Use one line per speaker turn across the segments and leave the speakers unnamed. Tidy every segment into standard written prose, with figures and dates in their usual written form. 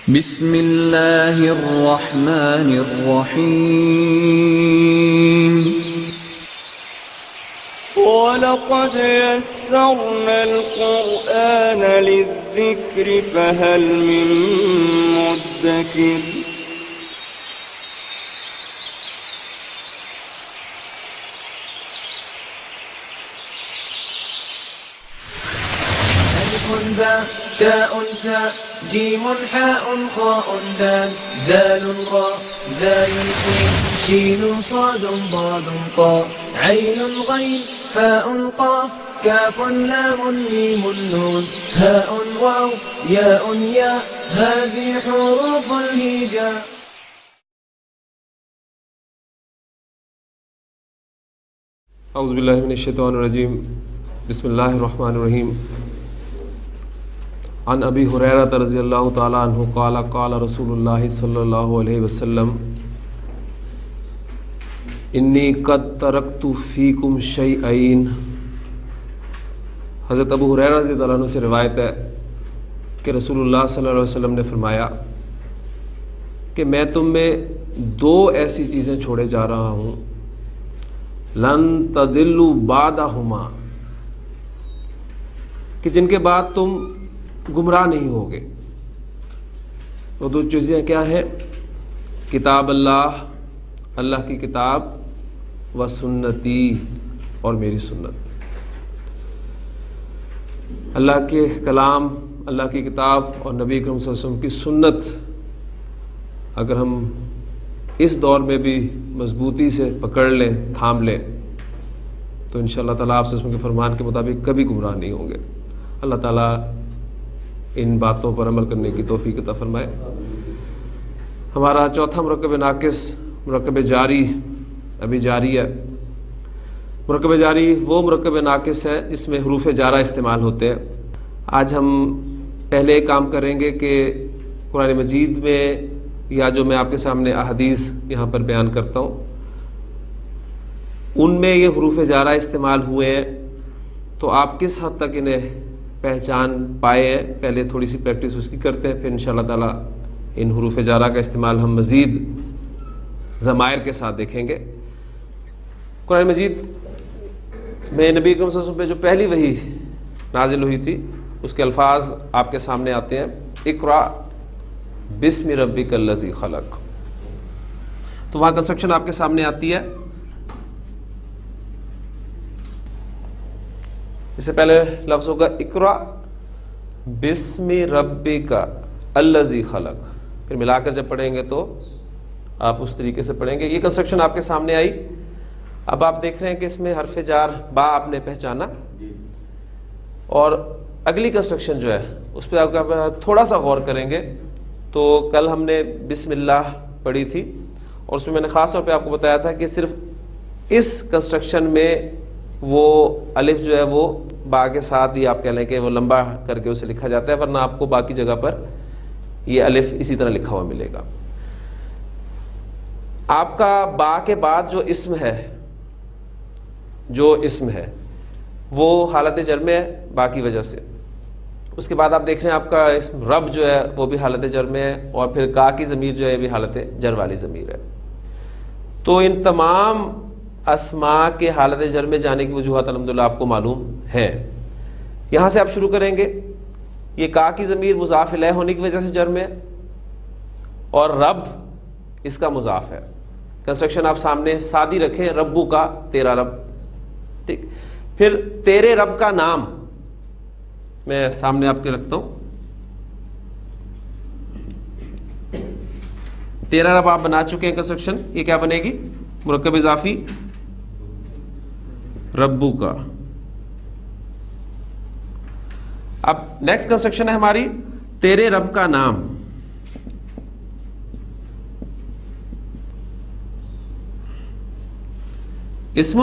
بسم اللہ الرحمن الرحیم
وَلَقَدْ يَسَّرْنَا الْقُرْآنَ لِلذِّكْرِ فَهَلْ مِن مُّدَّكِرٍ
ألف باء تاء ثاء جيم حاء خاء دال ذال راء زاي سين شين صاد ضاد طاء عين غين فاء قاف كاف لام ميم نون هاء واو ياء ياء هذه حروف الهجاء.
اعوذ باللہ من الشیطان الرجیم بسم اللہ الرحمن الرحیم. عن ابی ہریرہ رضی اللہ تعالی عنہ قال قال رسول اللہ صلی اللہ علیہ وسلم انی قد ترکت فیکم شیئین. حضرت ابو ہریرہ رضی اللہ عنہ سے روایت ہے کہ رسول اللہ صلی اللہ علیہ وسلم نے فرمایا کہ میں تم میں دو ایسی چیزیں چھوڑے جا رہا ہوں لن تضلوا بعدہما، کہ جن کے بعد تم گمراہ نہیں ہوگے. وہ دو چیزیں کیا ہیں؟ کتاب اللہ، اللہ کی کتاب، و سنتی، اور میری سنت. اللہ کے کلام، اللہ کی کتاب اور نبی کریم صلی اللہ علیہ وسلم کی سنت اگر ہم اس دور میں بھی مضبوطی سے پکڑ لیں، تھام لیں، تو انشاءاللہ تعالیٰ آپ سے اس کے فرمان کے مطابق کبھی گمراہ نہیں ہوں گے. اللہ تعالیٰ ان باتوں پر عمل کرنے کی توفیق عطا فرمائے. ہمارا چوتھا مرکب ناقص مرکب جاری ابھی جاری ہے. مرکب جاری وہ مرکب ناقص ہے جس میں حروف جارہ استعمال ہوتے ہیں. آج ہم پہلے ایک کام کریں گے کہ قرآن مجید میں یا جو میں آپ کے سامنے احادیث یہاں پر بیان کرتا ہوں ان میں یہ حروف جارہ استعمال ہوئے ہیں تو آپ کس حد تک انہیں پہچان پائے ہیں. پہلے تھوڑی سی پریکٹس اس کی کرتے ہیں، پھر انشاءاللہ تعالیٰ ان حروف جارہ کا استعمال ہم مزید ضمائر کے ساتھ دیکھیں گے. قرآن مجید میں نبی کریم صلی اللہ علیہ وسلم پہ جو پہلی وحی نازل ہوئی تھی اس کے الفاظ آپ کے سامنے آتے ہیں. اقرأ بسم ربک الذی خلق. تو وہاں کنسٹرکشن آپ کے سامنے آتی ہے. اس سے پہلے لفظ ہوگا اقرأ بسم ربک الذی خلق، پھر ملا کر جب پڑھیں گے تو آپ اس طریقے سے پڑھیں گے. یہ کنسٹرکشن آپ کے سامنے آئی. اب آپ دیکھ رہے ہیں کہ اس میں حرف جار با آپ نے پہچانا، اور اگلی کنسٹرکشن جو ہے اس پہ آپ تھوڑا سا غور کریں گے. تو کل ہم نے بسم اللہ پڑھی تھی اور اس میں میں نے خاص طور پہ آپ کو بتایا تھا کہ صرف اس کنسٹرکشن میں وہ الف جو ہے وہ با کے ساتھ ہی آپ کہہ لیں کہ وہ لمبا کر کے اسے لکھا جاتا ہے، ورنہ آپ کو باقی جگہ پر یہ الف اسی طرح لکھا ہوا ملے گا. آپ کا با کے بعد جو اسم ہے وہ حالت جر میں ہے با کی وجہ سے. اس کے بعد آپ دیکھ رہے ہیں آپ کا اسم رب جو ہے وہ بھی حالت جر میں ہے، اور پھر کا کی ضمیر جو ہے یہ بھی حالت جر والی ضمیر ہے. تو ان تمام اسماء کے حالت جر میں جانے کی وجوہات الحمدللہ آپ کو معلوم ہے. یہاں سے آپ شروع کریں گے. یہ کا کی ضمیر مضاف الیہ ہونے کی وجہ سے جر میں ہے، اور رب اس کا مضاف ہے. کنسٹرکشن آپ سامنے سادی رکھیں، ربو کا تیرا رب. ٹھیک، پھر تیرے رب کا نام میں سامنے آپ کے رکھتا ہوں. تیرا رب آپ بنا چکے ہیں کنسٹرکشن. یہ کیا بنے گی؟ مرکب اضافی ربو کا. اب نیکسٹ کنسٹرکشن ہے ہماری تیرے رب کا نام. اسم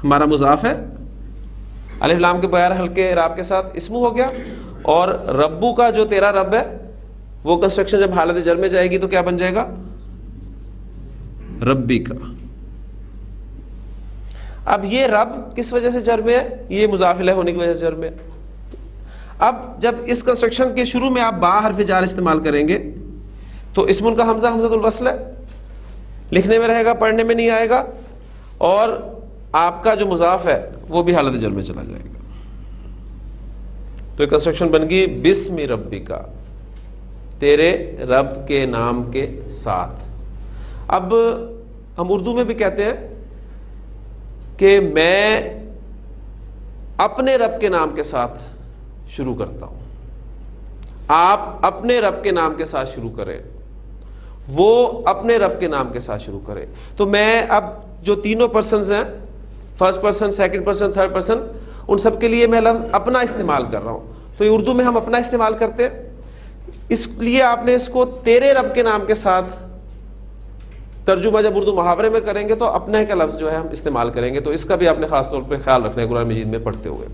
ہمارا مضاف ہے، الف لام کے بغیر ہلکے راب کے ساتھ اسم ہو گیا، اور ربو کا جو تیرا رب ہے وہ کنسٹرکشن جب حالت جر میں جائے گی تو کیا بن جائے گا؟ ربی کا. اب یہ رب کس وجہ سے جر میں ہے؟ یہ مضاف الیہ ہونے کی وجہ سے جر میں ہے. اب جب اس کنسٹرکشن کے شروع میں آپ با حرف جار استعمال کریں گے تو اسم کا حمزہ حمزۃ الوصل ہے، لکھنے میں رہے گا، پڑھنے میں نہیں آئے گا، اور آپ کا جو مضاف ہے وہ بھی حالت جر میں چلا جائے گا. تو ایک کنسٹرکشن بن گئی بسم ربک، تیرے رب کے نام کے ساتھ. اب ہم اردو میں بھی کہتے ہیں کہ میں اپنے رب کے نام کے ساتھ شروع کرتا ہوں. آپ اپنے رب کے نام کے ساتھ شروع کریں، وہ اپنے رب کے نام کے ساتھ شروع کرے. تو میں اب جو تینوں پرسنز ہیں، first person, second person, third person, ان سب کے لیے میں لفظ اپنا استعمال کر رہا ہوں. تو یہ اردو میں ہم اپنا استعمال کرتے ہیں، اس لیے آپ نے اس کو تیرے رب کے نام کے ساتھ ترجمہ جب اردو محاورے میں کریں گے تو اپنے کا لفظ جو ہے ہم استعمال کریں گے. تو اس کا بھی آپ نے خاص طور پہ خیال رکھنا ہے قرآن مجید میں پڑھتے ہوئے.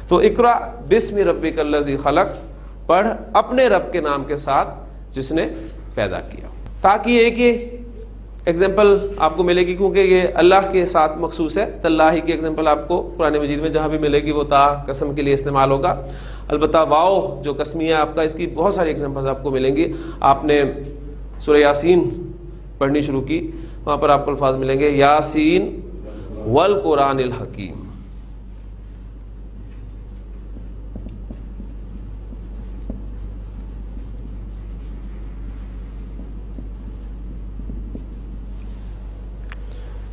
تو اقرا بسم ربک الذی خلق، پڑھ اپنے رب کے نام کے ساتھ جس نے پیدا کیا. تاکہ یہ کہ ایگزامپل آپ کو ملے گی، کیونکہ یہ اللہ کے ساتھ مخصوص ہے. تاللہ کی ایگزامپل آپ کو قرآن مجید میں جہاں بھی ملے گی وہ تا قسم کے لیے استعمال ہوگا. البتہ واو جو قسمیہ آپ کا، اس کی بہت ساری ایگزامپل آپ کو ملیں گی. آپ نے سورہ یاسین پڑھنی شروع کی، وہاں پر آپ کو الفاظ ملیں گے یاسین والقرآن الحکیم.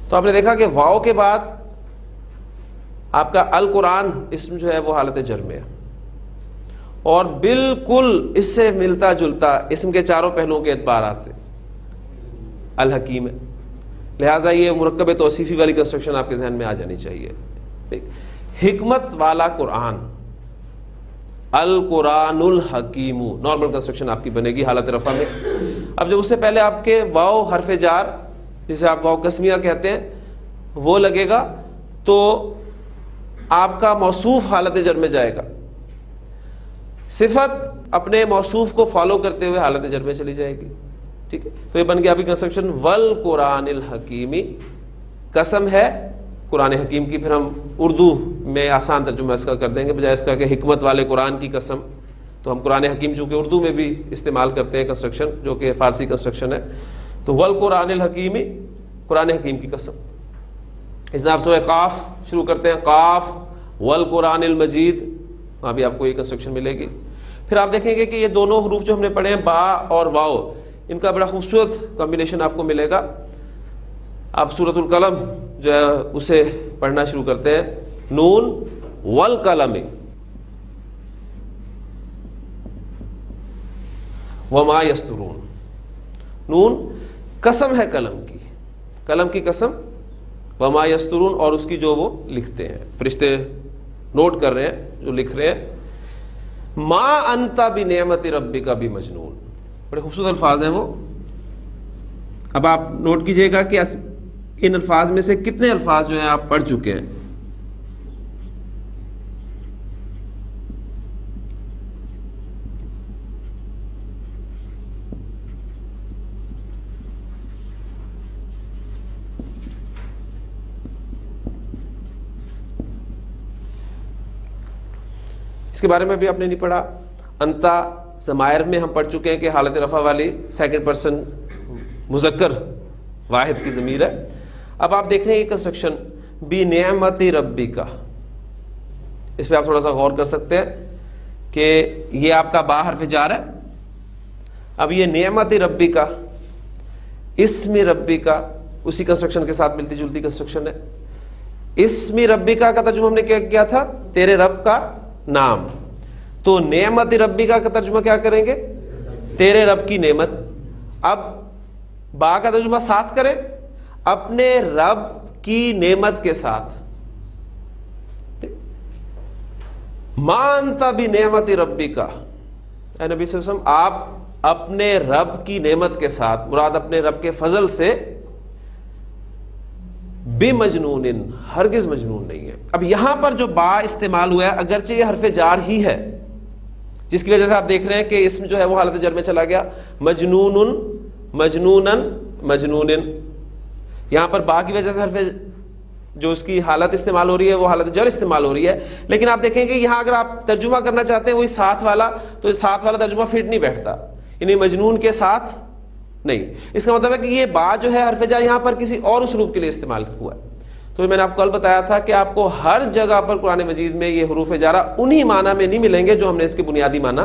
تو آپ نے دیکھا کہ واو کے بعد آپ کا القرآن اسم جو ہے وہ حالت جر میں ہے، اور بالکل اس سے ملتا جلتا اسم کے چاروں پہلوؤں کے اعتبارات سے الحکیم ہے. لہٰذا یہ مرکب توصیفی والی کنسٹرکشن آپ کے ذہن میں آ جانی چاہیے. حکمت والا قرآن، القرآن الحکیم، نارمل کنسٹرکشن آپ کی بنے گی حالت رفع میں. اب جب اس سے پہلے آپ کے واو حرف جار جسے آپ واو قسمیہ کہتے ہیں وہ لگے گا تو آپ کا موصوف حالت جر میں جائے گا. صفت اپنے موصوف کو فالو کرتے ہوئے حالت جر میں چلی جائے گی. ٹھیک ہے، تو یہ بن گیا ابھی کنسٹرکشن والقرآن الحکیمی. قسم ہے قرآن حکیم کی، پھر ہم اردو میں آسان ترجمہ اس کا کر دیں گے بجائے اس کا کہ حکمت والے قرآن کی قسم. تو ہم قرآن حکیم چونکہ اردو میں بھی استعمال کرتے ہیں کنسٹرکشن جو کہ فارسی کنسٹرکشن ہے. تو والقرآن الحکیمی، قرآن حکیم کی قسم. اس میں آپ سورہ قاف شروع کرتے ہیں، قاف والقرآن المجید، وہاں بھی آپ کو یہ کنسٹرکشن ملے گی. پھر آپ دیکھیں گے کہ یہ دونوں حروف جو ہم نے پڑھے ہیں با اور واو، ان کا بڑا خوبصورت کمبینیشن آپ کو ملے گا. آپ سورۃ القلم جو ہے اسے پڑھنا شروع کرتے ہیں، نون والقلم وما یسطرون. نون قسم ہے قلم کی، قلم کی قسم، وما یسطرون اور اس کی جو وہ لکھتے ہیں، فرشتے نوٹ کر رہے ہیں جو لکھ رہے ہیں. ما انت بنعمت ربک بمجنون، بڑے خوبصورت الفاظ ہیں وہ. اب آپ نوٹ کیجئے گا کہ ان الفاظ میں سے کتنے الفاظ جو ہیں آپ پڑھ چکے ہیں. اس کے بارے میں بھی آپ نے نہیں پڑھا. انتا ضمائر میں ہم پڑھ چکے ہیں کہ حالت رفع والی سیکنڈ پرسن مذکر واحد کی ضمیر ہے. اب آپ دیکھ رہے ہیں یہ کنسٹرکشن بنعمت ربک، اس پہ آپ تھوڑا سا غور کر سکتے ہیں کہ یہ آپ کا با حرف جار ہے. اب یہ نعمت ربک اسم ربک اسی کنسٹرکشن کے ساتھ ملتی جلتی کنسٹرکشن ہے. اسم ربک کا ترجمہ ہم نے کیا کیا تھا؟ تیرے رب کا نام. تو نعمت ربک کا ترجمہ کیا کریں گے؟ تیرے رب کی نعمت. اب با کا ترجمہ ساتھ کریں، اپنے رب کی نعمت کے ساتھ. ما انت بنعمت ربک، اے نبی صلی اللہ علیہ وسلم آپ اپنے رب کی نعمت کے ساتھ، مراد اپنے رب کے فضل سے، بمجنون ہرگز مجنون نہیں ہے. اب یہاں پر جو با استعمال ہوا ہے اگرچہ یہ حرف جار ہی ہے، جس کی وجہ سے آپ دیکھ رہے ہیں کہ اسم جو ہے وہ حالت جر میں چلا گیا. مجنون، مجنونن، مجنون. یہاں پر با کی وجہ سے حرف جو اس کی حالت استعمال ہو رہی ہے وہ حالت جر استعمال ہو رہی ہے. لیکن آپ دیکھیں گے یہاں اگر آپ ترجمہ کرنا چاہتے ہیں وہی ساتھ والا, تو ساتھ والا ترجمہ فٹ نہیں بیٹھتا, یعنی مجنون کے ساتھ نہیں. اس کا مطلب ہے کہ یہ با جو ہے حرف جر یہاں پر کسی اور اسلوب کے لیے استعمال ہوا ہے. تو میں نے آپ کو کل بتایا تھا کہ آپ کو ہر جگہ پر قرآن مجید میں یہ حروف جارہ انہی معنی میں نہیں ملیں گے جو ہم نے اس کے بنیادی معنی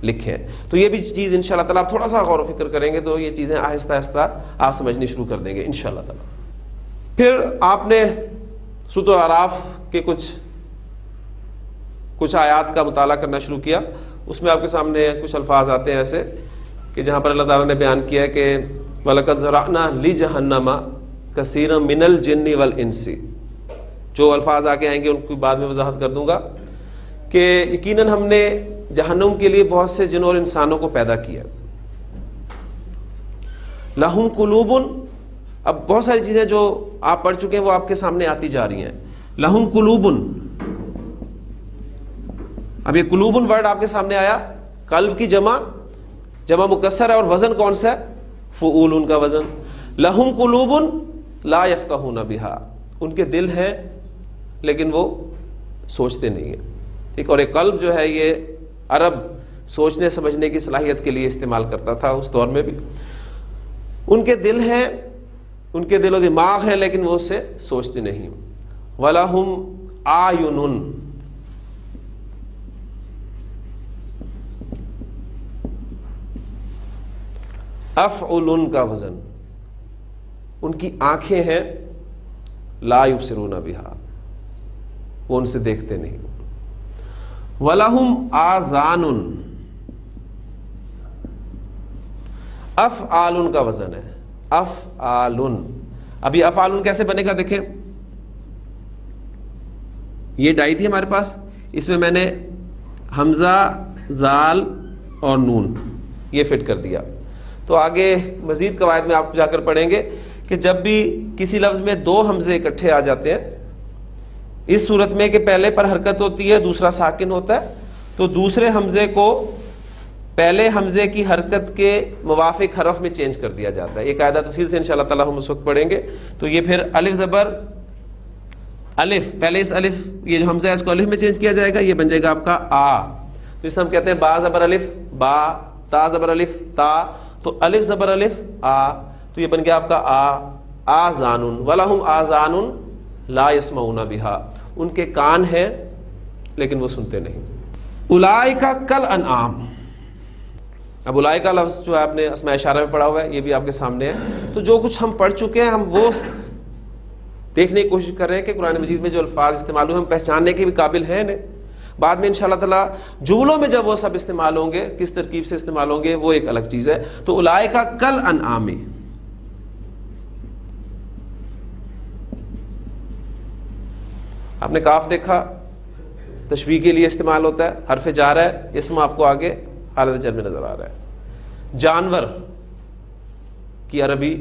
لکھے ہیں. تو یہ بھی چیز انشاءاللہ تعالیٰ آپ تھوڑا سا غور و فکر کریں گے تو یہ چیزیں آہستہ آہستہ آپ سمجھنی شروع کر دیں گے انشاءاللہ تعالیٰ. پھر آپ نے سورۃ الاعراف کے کچھ آیات کا مطالعہ کرنا شروع کیا. اس میں آپ کے سامنے کچھ الفاظ آتے ہیں ایسے کہ جہاں پر اللہ تعالیٰ نے بیان کیا ہے کہ وَلَقَدْ ذَرَأْنَا لِجَهَنَّمَ كَثِيرًا مِنَ الْجِنِّ وَالْإِنسِ. جو الفاظ آگے آئیں گے ان کی بعد میں وضاحت کر دوں گا کہ یقیناً ہم نے جہنم کے لیے بہت سے جنوں اور انسانوں کو پیدا کیا. لَهُمْ قُلُوبٌ, اب بہت ساری چیزیں جو آپ پڑھ چکے ہیں وہ آپ کے سامنے آتی جا رہی ہیں. لَهُمْ قُلُوبٌ, اب یہ قلوبن ورڈ آپ کے سامنے آیا, قلب کی جمع مکسر ہے اور وزن کون سا ہے؟ فعولن کا وزن. لہم قلوبن لا یفقہون بہا, ان کے دل ہیں لیکن وہ سوچتے نہیں ہیں. ٹھیک, اور ایک قلب جو ہے یہ عرب سوچنے سمجھنے کی صلاحیت کے لیے استعمال کرتا تھا اس دور میں بھی. ان کے دل ہیں, ان کے دل و دماغ ہیں لیکن وہ اس سے سوچتے نہیں. وَلَهُمْ آیُنٌ, افعلن کا وزن, ان کی آنکھیں ہیں لا یبصرون بہا, وہ ان سے دیکھتے نہیں. وَلَهُمْ آذَانٌ, افعالن کا وزن ہے افعالن. اب یہ افعالن کیسے بنے گا دیکھیں, یہ ڈائی تھی ہمارے پاس, اس میں میں نے حمزہ زال اور نون یہ فٹ کر دیا. تو آگے مزید قواعد میں آپ جا کر پڑھیں گے کہ جب بھی کسی لفظ میں دو حمزے اکٹھے آ جاتے ہیں, اس صورت میں کہ پہلے پر حرکت ہوتی ہے دوسرا ساکن ہوتا ہے, تو دوسرے حمزے کو پہلے حمزے کی حرکت کے موافق حرف میں چینج کر دیا جاتا ہے. یہ قاعدہ تفصیل سے انشاءاللہ تعالیٰ ہم اس وقت پڑھیں گے. تو یہ پھر الف زبر الف, پہلے اس الف یہ جو حمزہ ہے اس کو الف میں چینج کیا جائے گا, یہ بن جائے گا آپ کا آ. تو اس سے ہم کہتے ہیں با زبر الف با, تا زبر الف تا, تو الف زبر الف آ, تو یہ بن گیا آپ کا آذانن. وَلَهُمْ آذَانٌ لا يسمعون بہا, ان کے کان ہیں لیکن وہ سنتے نہیں. اولئک کالانعام, اب اولئک کا لفظ جو ہے آپ نے اسماء اشارہ میں پڑھا ہوا ہے, یہ بھی آپ کے سامنے ہے. تو جو کچھ ہم پڑھ چکے ہیں ہم وہ دیکھنے کی کوشش کر رہے ہیں کہ قرآن مجید میں جو الفاظ استعمال ہوئے ہم پہچاننے کے بھی قابل ہیں نہیں. بعد میں انشاءاللہ تعالیٰ جملوں میں جب وہ سب استعمال ہوں گے کس ترکیب سے استعمال ہوں گے وہ ایک الگ چیز ہے. تو اولئک کالانعام, آپ نے کاف دیکھا تشبیہ کے لیے استعمال ہوتا ہے, حرف جار ہے, اسم آپ کو آگے حالت جر میں نظر آ رہا ہے. جانور کی عربی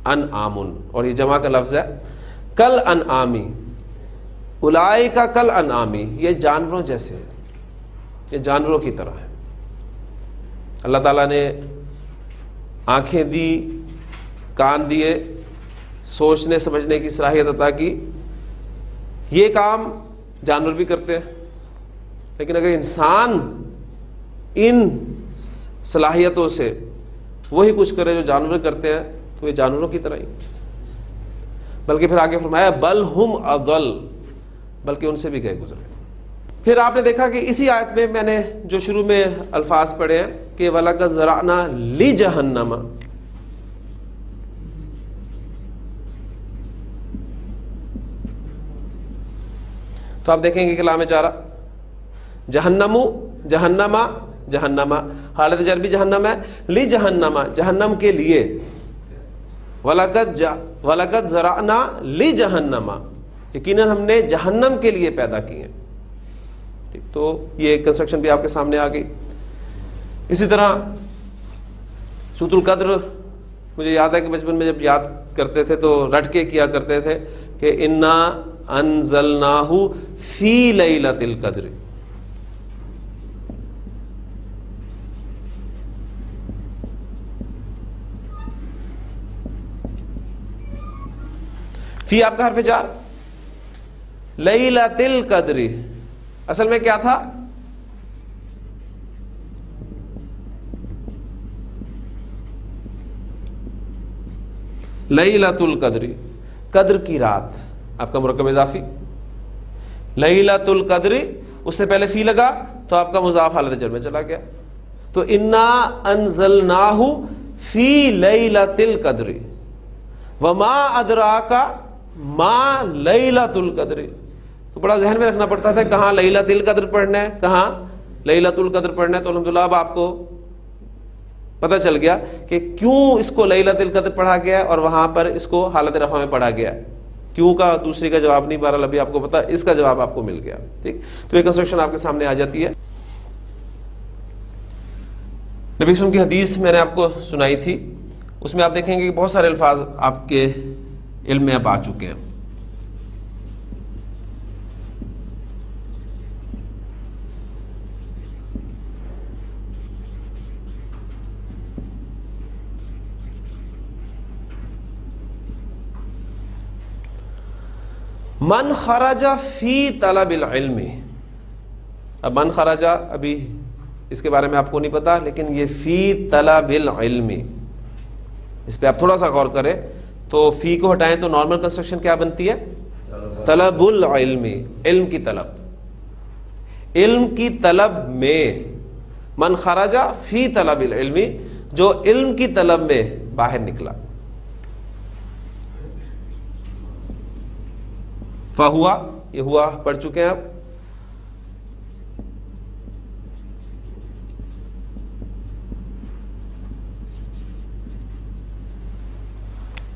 انعامن, اور یہ جمع کا لفظ ہے کالانعامی. اولئک کالانعامی, یہ جانوروں جیسے ہے, یہ جانوروں کی طرح ہے. اللہ تعالیٰ نے آنکھیں دی, کان دیے, سوچنے سمجھنے کی صلاحیت عطا کی. یہ کام جانور بھی کرتے ہیں, لیکن اگر انسان ان صلاحیتوں سے وہی کچھ کرے جو جانور کرتے ہیں تو یہ جانوروں کی طرح ہی. بلکہ پھر آگے فرمایا بل ہم اضل, بلکہ ان سے بھی گئے گزرے. پھر آپ نے دیکھا کہ اسی آیت میں نے جو شروع میں الفاظ پڑھے ہیں کہ وَلَقَدْ ذَرَأْنَا لِجَهَنَّمَ, تو آپ دیکھیں گے کلام چارہ جہنمو جہنما جہنما, حالت جر بھی جہنم ہے, لِجَهَنَّمَ جہنم کے لیے, وَلَقَدْ ذَرَأْنَا لِجَهَنَّمَ یقیناً ہم نے جہنم کے لیے پیدا کیے ہیں. تو یہ کنسٹرکشن بھی آپ کے سامنے آ گئی. اسی طرح سورۃ القدر, مجھے یاد ہے کہ بچپن میں جب یاد کرتے تھے تو رٹ کے کیا کرتے تھے کہ انا انزلناہ فی لیلۃ القدر. فی آپ کا حرف جار، لیلۃ القدر اصل میں کیا تھا؟ لیلۃ القدر، قدر کی رات، آپ کا مرکب اضافی لیلۃ القدر، اس سے پہلے فی لگا تو آپ کا مضاف حالت جر میں چلا گیا. تو انا انزلناہ فی لیلۃ القدر وما ادراک ما لیلۃ القدر. تو بڑا ذہن میں رکھنا پڑتا تھا کہاں لیلۃ القدر پڑھنا ہے، کہاں لیلۃ القدر پڑھنا ہے. تو الحمدللہ اب آپ کو پتہ چل گیا کہ کیوں اس کو لیلۃ القدر پڑھا گیا اور وہاں پر اس کو حالت رفع میں پڑھا گیا. کیوں کا دوسری کا جواب نہیں، بہرحال ابھی آپ کو پتا، اس کا جواب آپ کو مل گیا. ٹھیک، تو یہ کنسٹرکشن آپ کے سامنے آ جاتی ہے. نبی وسلم کی حدیث میں نے آپ کو سنائی تھی، اس میں آپ دیکھیں گے کہ بہت سارے الفاظ آپ کے علم میں اب آ چکے ہیں. من خرج فی طلب العلم. اب من خرج ابھی اس کے بارے میں آپ کو نہیں پتا، لیکن یہ فی طلب العلم، اس پہ آپ تھوڑا سا غور کریں. تو فی کو ہٹائیں تو نارمل کنسٹرکشن کیا بنتی ہے؟ طلب العلم، علم کی طلب. علم کی طلب میں من خرج فی طلب العلم، جو علم کی طلب میں باہر نکلا. فہوا، یہ ہوا پڑھ چکے ہیں آپ.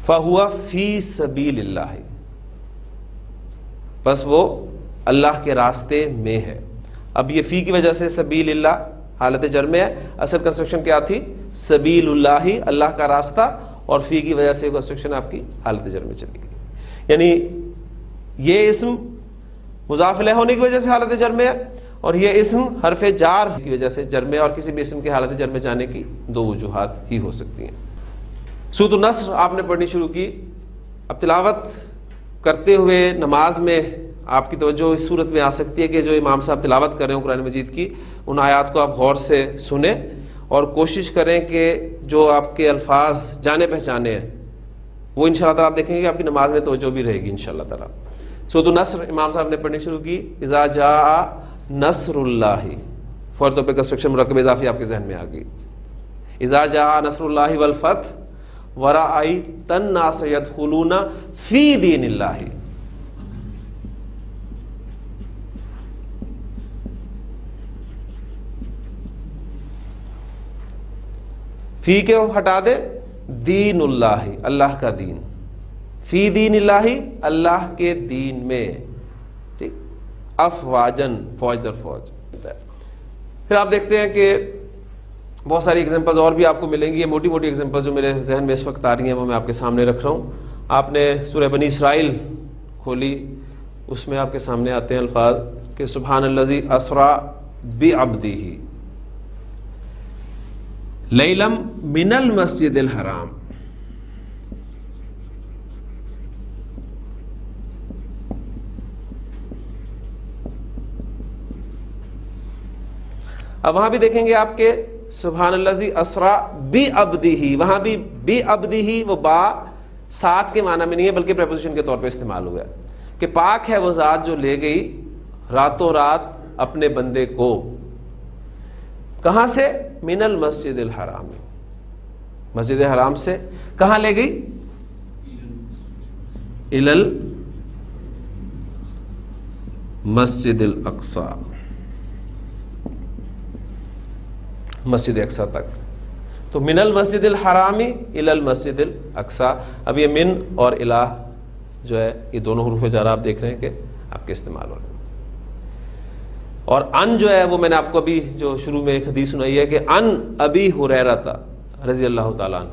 فہوا فی سبیل اللہ، بس وہ اللہ کے راستے میں ہے. اب یہ فی کی وجہ سے سبیل اللہ حالت جر میں ہے. اصل کنسٹرکشن کیا تھی؟ سبیل اللہ، اللہ کا راستہ، اور فی کی وجہ سے کنسٹرکشن آپ کی حالت جر میں چلی گئی. یعنی یہ اسم مضاف الیہ ہونے کی وجہ سے حالت جر میں ہے، اور یہ اسم حرف جار کی وجہ سے جر میں، اور کسی بھی اسم کی حالت جر میں جانے کی دو وجوہات ہی ہو سکتی ہیں. سورۃ النصر آپ نے پڑھنی شروع کی. اب تلاوت کرتے ہوئے نماز میں آپ کی توجہ اس صورت میں آ سکتی ہے کہ جو امام صاحب تلاوت کر رہے ہوں قرآن مجید کی، ان آیات کو آپ غور سے سنیں اور کوشش کریں کہ جو آپ کے الفاظ جانے پہچانے ہیں وہ انشاءاللہ تعالیٰ آپ دیکھیں گے کہ آپ کی نماز میں توجہ بھی رہے گی انشاءاللہ تعالیٰ. سورۃ النصر امام صاحب نے پڑھنی شروع کی. اذا جاء نصر اللہ، فوری طور پہ کنسٹرکشن مرکب اضافی آپ کے ذہن میں آ گئی. اذا جاء نصر اللہ والفتح ورأیت الناس یدخلون فی دین اللہ. فی کو ہٹا دے، دین اللہ، اللہ کا دین. فی دین اللہ، اللہ کے دین میں. ٹھیک، افواجن، فوج در فوج. پھر آپ دیکھتے ہیں کہ بہت ساری ایگزامپلز اور بھی آپ کو ملیں گی. یہ موٹی موٹی ایگزامپلز جو میرے ذہن میں اس وقت آ رہی ہیں وہ میں آپ کے سامنے رکھ رہا ہوں. آپ نے سورہ بنی اسرائیل کھولی، اس میں آپ کے سامنے آتے ہیں الفاظ کہ سبحان الذی اسری بعبدہ لیلا من المسجد الحرام. اب وہاں بھی دیکھیں گے آپ کے سبحان الذی اسری بعبدہ، وہاں بھی بعبدہ وہ با ساتھ کے معنی میں نہیں ہے بلکہ پریپوزیشن کے طور پہ استعمال ہوا ہے کہ پاک ہے وہ ذات جو لے گئی راتوں رات اپنے بندے کو. کہاں سے؟ من المسجد الحرام، مسجد حرام سے. کہاں لے گئی؟ الی المسجد الاقصی، مسجد اقصی تک. تو من المسجد الحرام الی المسجد الاقصی. اب یہ من اور الہ جو ہے یہ دونوں حروف جر آپ دیکھ رہے ہیں کہ آپ کے استعمال ہو رہے ہیں. اور ان جو ہے وہ میں نے آپ کو ابھی جو شروع میں ایک حدیث سنائی ہے کہ ان ابی ہریرہ رضی اللہ تعالیٰ عنہ،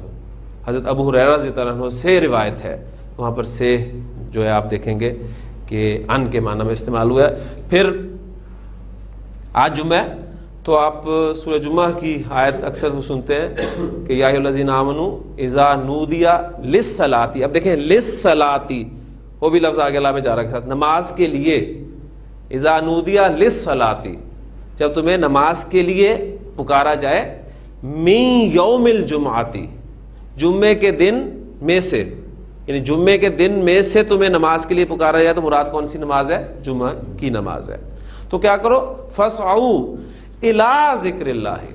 حضرت ابو ہریرہ رضی اللہ عنہ سے روایت ہے. وہاں پر سے جو ہے آپ دیکھیں گے کہ ان کے معنی میں استعمال ہوا ہے. پھر آج جمعہ تو آپ سورہ جمعہ کی آیت اکثر سنتے ہیں کہ یا ایھا الذین آمنوا اذا نودی للصلاۃ. اب دیکھیں للصلاۃ وہ بھی لفظ آگے اللہ میں جارہ کے ساتھ، نماز کے لیے، اذا نودیا للصلاۃ، جب تمہیں نماز کے لیے پکارا جائے، من یوم الجمعۃ، جمعے کے دن میں سے، یعنی جمعے کے دن میں سے تمہیں نماز کے لیے پکارا جائے، تو مراد کون سی نماز ہے؟ جمعہ کی نماز ہے. تو کیا کرو؟ فاسعوا الی ذکر اللہ،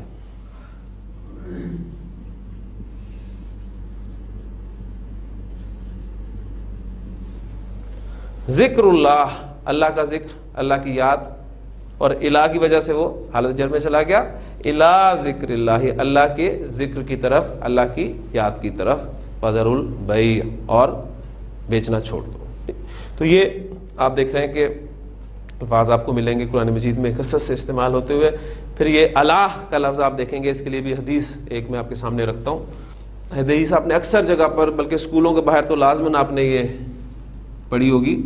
ذکر اللہ، اللہ کا ذکر، اللہ کی یاد، اور الہ کی وجہ سے وہ حالت جر میں چلا گیا، الی ذکر اللہ، اللہ کے ذکر کی طرف، اللہ کی یاد کی طرف، وذر البیع، اور بیچنا چھوڑ دو. تو یہ آپ دیکھ رہے ہیں کہ الفاظ آپ کو ملیں گے قرآن مجید میں کثرت سے استعمال ہوتے ہوئے. پھر یہ اللہ کا لفظ آپ دیکھیں گے، اس کے لیے بھی حدیث ایک میں آپ کے سامنے رکھتا ہوں. حدیث آپ نے اکثر جگہ پر، بلکہ اسکولوں کے باہر تو لازماً آپ نے یہ پڑھی ہوگی.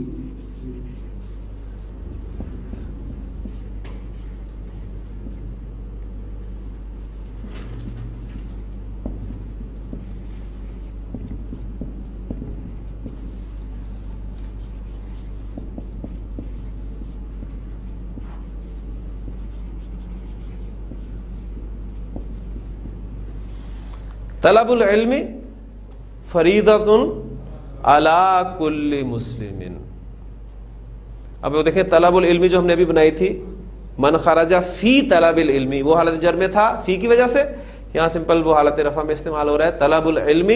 طلب العلم فریضۃ علی کل مسلم. اب وہ دیکھیں طلب العلم جو ہم نے ابھی بنائی تھی، من خرج فی طلب العلم، وہ حالت جر میں تھا فی کی وجہ سے، یہاں سمپل وہ حالت رفع میں استعمال ہو رہا ہے. طلب العلم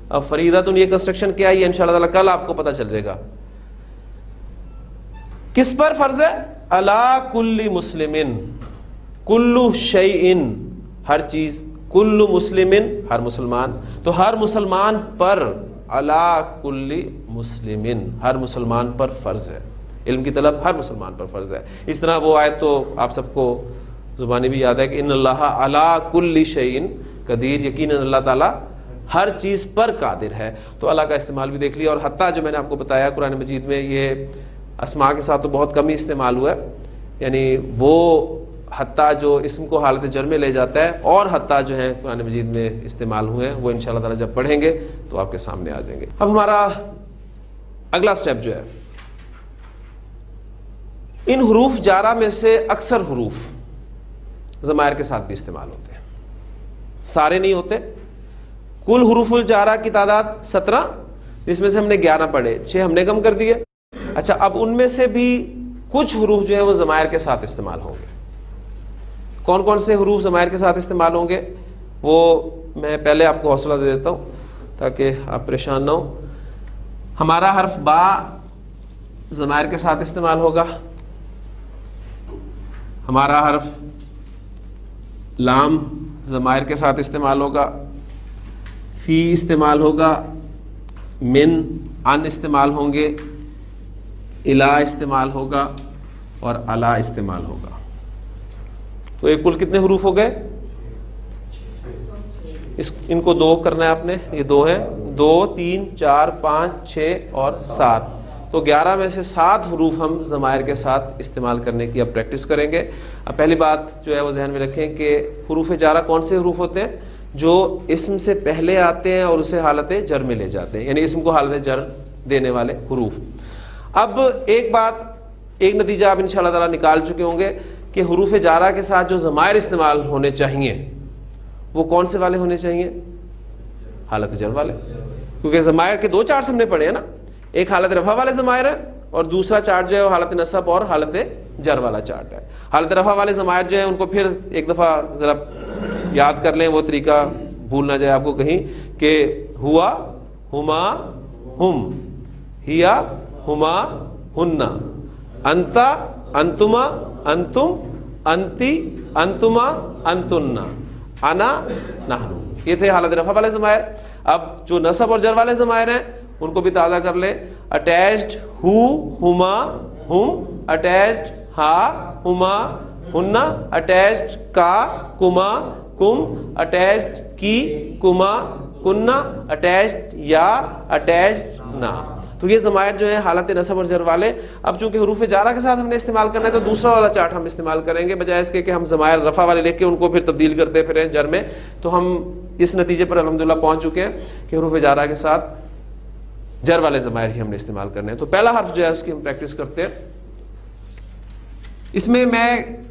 اب فریضۃ، یہ کنسٹرکشن کیا ہے یہ انشاءاللہ تعالی کل آپ کو پتہ چل جائے گا. کس پر فرض ہے؟ علی کل مسلم، کل شیء، ہر چیز، کل مسلم، ہر مسلمان، تو ہر مسلمان پر، علی کل مسلم، ہر مسلمان پر فرض ہے. علم کی طلب ہر مسلمان پر فرض ہے. اس طرح وہ آیت تو آپ سب کو زبانی بھی یاد ہے کہ ان اللہ علی کل شیء قدیر، یقیناً اللہ تعالیٰ ہر چیز پر قادر ہے. تو اللہ کا استعمال بھی دیکھ لیا. اور حتیٰ جو میں نے آپ کو بتایا قرآن مجید میں یہ اسماء کے ساتھ تو بہت کم ہی استعمال ہوا ہے، یعنی وہ حتیٰ جو اسم کو حالت جر میں لے جاتا ہے، اور حتیٰ جو ہے قرآن مجید میں استعمال ہوئے ہیں، وہ انشاءاللہ تعالیٰ جب پڑھیں گے تو آپ کے سامنے آ جائیں گے. اب ہمارا اگلا سٹیپ جو ہے، ان حروف جارہ میں سے اکثر حروف ضمائر کے ساتھ بھی استعمال ہوتے ہیں، سارے نہیں ہوتے. کل حروف الجارہ کی تعداد 17، جس میں سے ہم نے 11 پڑھے، 6 ہم نے کم کر دیے. اچھا، اب ان میں سے بھی کچھ حروف جو ہیں وہ ضمائر کے ساتھ استعمال ہوں گے. کون کون سے حروف ضمائر کے ساتھ استعمال ہوں گے وہ میں پہلے آپ کو حوصلہ دے دیتا ہوں تاکہ آپ پریشان نہ ہوں. ہمارا حرف با ضمائر کے ساتھ استعمال ہوگا. ہمارا حرف لام ضمائر کے ساتھ استعمال ہوگا. فی استعمال ہوگا. من، ان استعمال ہوں گے. الا استعمال ہوگا اور الا استعمال ہوگا. تو یہ کل کتنے حروف ہو گئے؟ ان کو 2 کرنا ہے آپ نے، یہ 2 ہیں، 2 3 4 5 6 اور 7. تو 11 میں سے 7 حروف ہم ضمائر کے ساتھ استعمال کرنے کی اب پریکٹس کریں گے. اب پہلی بات جو ہے وہ ذہن میں رکھیں کہ حروف جارہ کون سے حروف ہوتے ہیں؟ جو اسم سے پہلے آتے ہیں اور اسے حالت جر میں لے جاتے ہیں، یعنی اسم کو حالت جر دینے والے حروف. اب ایک بات، ایک نتیجہ آپ انشاءاللہ تعالیٰ نکال چکے ہوں گے کہ حروف جارہ کے ساتھ جو ضمائر استعمال ہونے چاہیے وہ کون سے والے ہونے چاہیے؟ حالت جر والے. کیونکہ ضمائر کے 2 چارٹس ہم نے پڑھے ہیں نا، ایک حالت رفع والے ضمائر ہے اور دوسرا چارٹ جو ہے وہ حالت نصب اور حالت جر والا چارٹ ہے. حالت رفع والے ضمائر جو ہیں ان کو پھر ایک دفعہ ذرا یاد کر لیں، وہ طریقہ بھول نہ جائے آپ کو کہیں، کہ ہوا، ہما، ہم، ہیا، ہما، ہننا، انتا، انتما، انتم، انتی، انتما، انتننا، انا، نحنو. یہ تھے حالت رفع والے ضمائر. اب جو نصب اور جر والے ضمائر ہیں ان کو بھی تازہ کر لیں. اٹیچڈ ہو، ہما، ہم، اٹیچڈ ہا، ہما، ہننا، اٹیچڈ کا، کما، کم، اٹیچڈ کی، کما، کننا، اٹیچڈ یا، اٹیچڈ نا. تو یہ ضمائر جو ہیں حالت نصب اور جر والے. اب چونکہ حروف جارہ کے ساتھ ہم نے استعمال کرنا ہے تو دوسرا والا چارٹ ہم استعمال کریں گے، بجائے اس کے کہ ہم ضمائر رفع والے لکھ کے ان کو پھر تبدیل کرتے پھریں جر میں. تو ہم اس نتیجے پر الحمدللہ پہنچ چکے ہیں کہ حروف جارہ کے ساتھ جر والے ضمائر ہی ہم نے استعمال کرنے ہیں. تو پہلا حرف جو ہے اس کی ہم پریکٹس کرتے ہیں. اس میں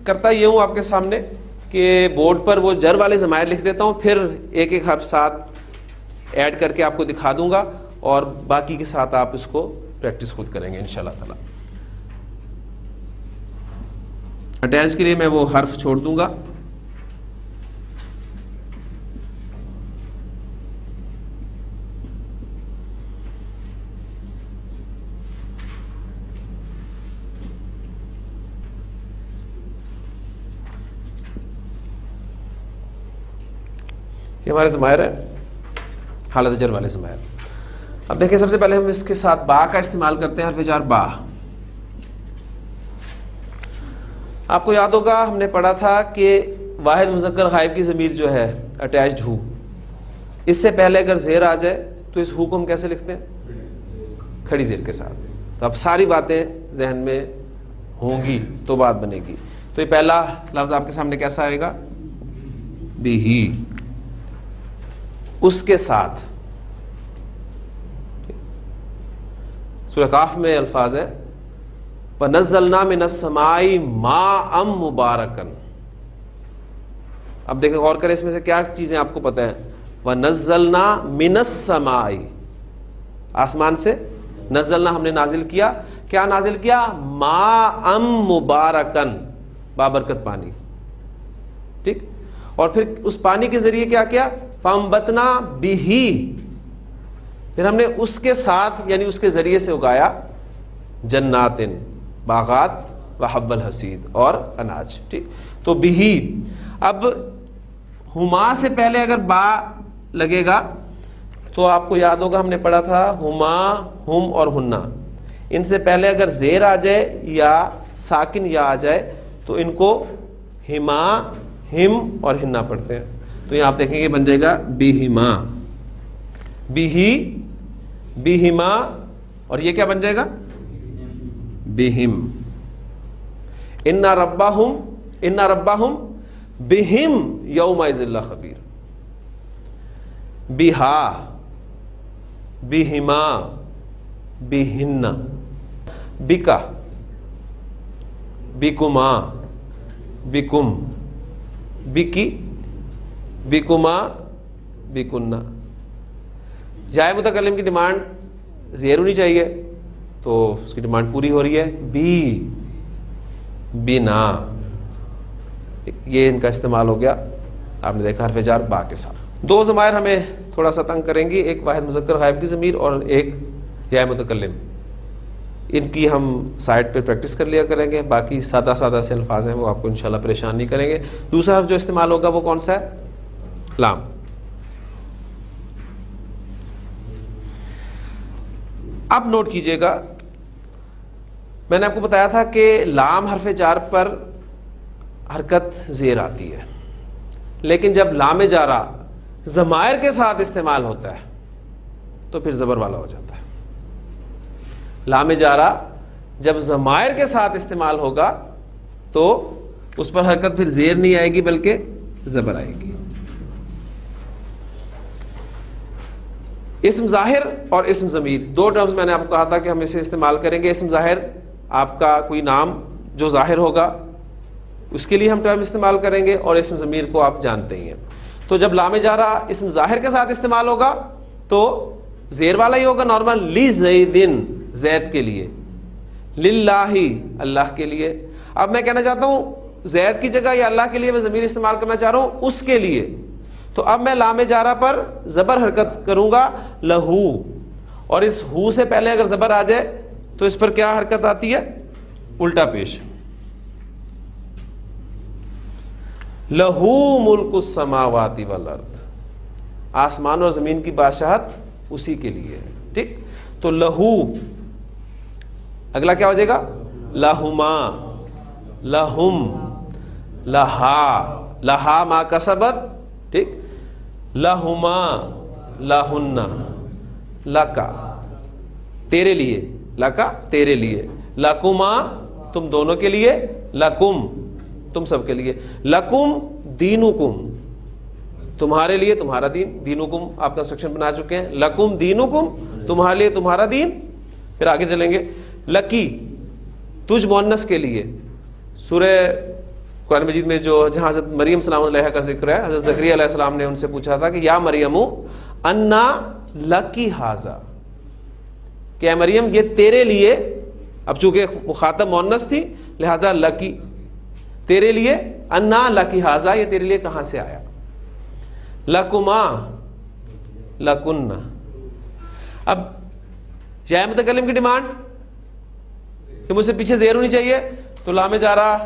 کرتا یہ ہوں آپ کے سامنے کہ بورڈ پر وہ جر والے ضمائر لکھ دیتا ہوں, پھر ایک ایک حرف ساتھ ایڈ کر کے آپ کو دکھا دوں گا, اور باقی کے ساتھ آپ اس کو پریکٹس خود کریں گے انشاءاللہ تعالی. اٹیچ کے لیے میں وہ حرف چھوڑ دوں گا. یہ ہمارے ضمائر ہیں, حالت جر والے ضمائر. اب دیکھیں سب سے پہلے ہم اس کے ساتھ با کا استعمال کرتے ہیں, حرف جر با. آپ کو یاد ہوگا ہم نے پڑھا تھا کہ واحد مذکر غائب کی ضمیر جو ہے اٹیچڈ ہو, اس سے پہلے اگر زیر آ جائے تو اس ہو کو ہم کیسے لکھتے ہیں؟ کھڑی زیر کے ساتھ. تو اب ساری باتیں ذہن میں ہوں گی تو بات بنے گی. تو یہ پہلا لفظ آپ کے سامنے کیسا آئے گا؟ بھی, اس کے ساتھ. سورہ کاف میں الفاظ ہے وَنَزَّلْنَا مِنَ السَّمَاءِ مَاءً مُبَارَكًا. اب دیکھیں غور کریں اس میں سے کیا چیزیں آپ کو پتہ ہیں. وَنَزَّلْنَا مِنَ السَّمَاءِ, آسمان سے. نزلنا ہم نے نازل کیا. کیا نازل کیا؟ مَاءً مُبَارَكًا, بابرکت پانی. ٹھیک, اور پھر اس پانی کے ذریعے کیا کیا؟ فَأَنبَتْنَا بِهِ, پھر ہم نے اس کے ساتھ یعنی اس کے ذریعے سے اگایا جنات, باغات, وحب الحسید, اور اناج. ٹھیک, تو بھی. اب ہما سے پہلے اگر با لگے گا تو آپ کو یاد ہوگا ہم نے پڑھا تھا ہما, ہم اور ہننا. ان سے پہلے اگر زیر آ جائے یا ساکن یا آ جائے تو ان کو ہما, ہم اور ہننا پڑھتے ہیں. تو یہاں آپ دیکھیں گے بن جائے گا بیہما, بیہی, بیہما, اور یہ کیا بن جائے گا؟ بہم. اِنَّا رَبَّهُمْ بِهِمْ يَوْمَئِذٍ لَخَبِيرٌ. بِهَا, بِهِمَا, بِهِنَّ, بِكَ, بِكُمَا, بِكُمْ, بِكِ, بِكُمَا, بِكُنَّ. جائے متکلم کی ڈیمانڈ زیر ہونی چاہیے تو اس کی ڈیمانڈ پوری ہو رہی ہے. بی, بنا, یہ ان کا استعمال ہو گیا. آپ نے دیکھا حرف جر با کے ساتھ. دو ضمائر ہمیں تھوڑا سا تنگ کریں گی, ایک واحد مذکر غائب کی ضمیر اور ایک جائے متکلم. ان کی ہم سائٹ پہ پریکٹس کر لیا کریں گے. باقی سادہ سادہ سے الفاظ ہیں وہ آپ کو انشاءاللہ پریشان نہیں کریں گے. دوسرا حرف جو استعمال ہوگا وہ کون سا ہے؟ لام. اب نوٹ کیجئے گا, میں نے آپ کو بتایا تھا کہ لام حرف جار پر حرکت زیر آتی ہے, لیکن جب لام جارہ ضمائر کے ساتھ استعمال ہوتا ہے تو پھر زبر والا ہو جاتا ہے. لام جارہ جب ضمائر کے ساتھ استعمال ہوگا تو اس پر حرکت پھر زیر نہیں آئے گی بلکہ زبر آئے گی. اسم ظاہر اور اسم ضمیر, دو ٹرمز میں نے آپ کو کہا تھا کہ ہم اسے استعمال کریں گے. اسم ظاہر آپ کا کوئی نام جو ظاہر ہوگا اس کے لیے ہم ٹرم استعمال کریں گے, اور اسم ضمیر کو آپ جانتے ہی ہیں. تو جب لام جارہ اسم ظاہر کے ساتھ استعمال ہوگا تو زیر والا ہی ہوگا نارمل. لی زیدن, زید کے لیے. للہ, اللہ کے لیے. اب میں کہنا چاہتا ہوں زید کی جگہ یا اللہ کے لیے میں ضمیر استعمال کرنا چاہ رہا ہوں اس کے لیے, تو اب میں لام جارہ پر زبر حرکت کروں گا لہو, اور اس ہو سے پہلے اگر زبر آ جائے تو اس پر کیا حرکت آتی ہے؟ الٹا پیش. لہو ملک السماوات والارض, آسمان اور زمین کی بادشاہت اسی کے لیے. ٹھیک, تو لہو, اگلا کیا ہو جائے گا؟ لہما, لہم, لہا, لہا ما کسبت. ٹھیک, لہما, لہن, لکا, تیرے لیے, لکا تیرے لیے, لکما تم دونوں کے لیے, لکم تم سب کے لیے, لکم دینکم تمہارے لیے تمہارا دین, دینکم آپ کنسٹرکشن بنا چکے ہیں, لکم دینکم تمہارے لیے تمہارا دین. پھر آگے چلیں گے, لکی تجھ مؤنث کے لیے. سورہ قرآن مجید میں جہاں حضرت مریم سلام علیہ کا ذکر ہے, حضرت زکریا علیہ السلام نے ان سے پوچھا تھا کہ یا مریم انا لکی ھذا, کہ اے مریم یہ تیرے لیے, اب چونکہ مخاطب مؤنث تھی لہذا لکی, تیرے لیے, انا لکی ھذا یہ تیرے لیے کہاں سے آیا. لکما لکنہ, اب یا متکلم کی ڈیمانڈ کہ مجھ سے پیچھے زیر ہونی چاہیے, تو لام جارہ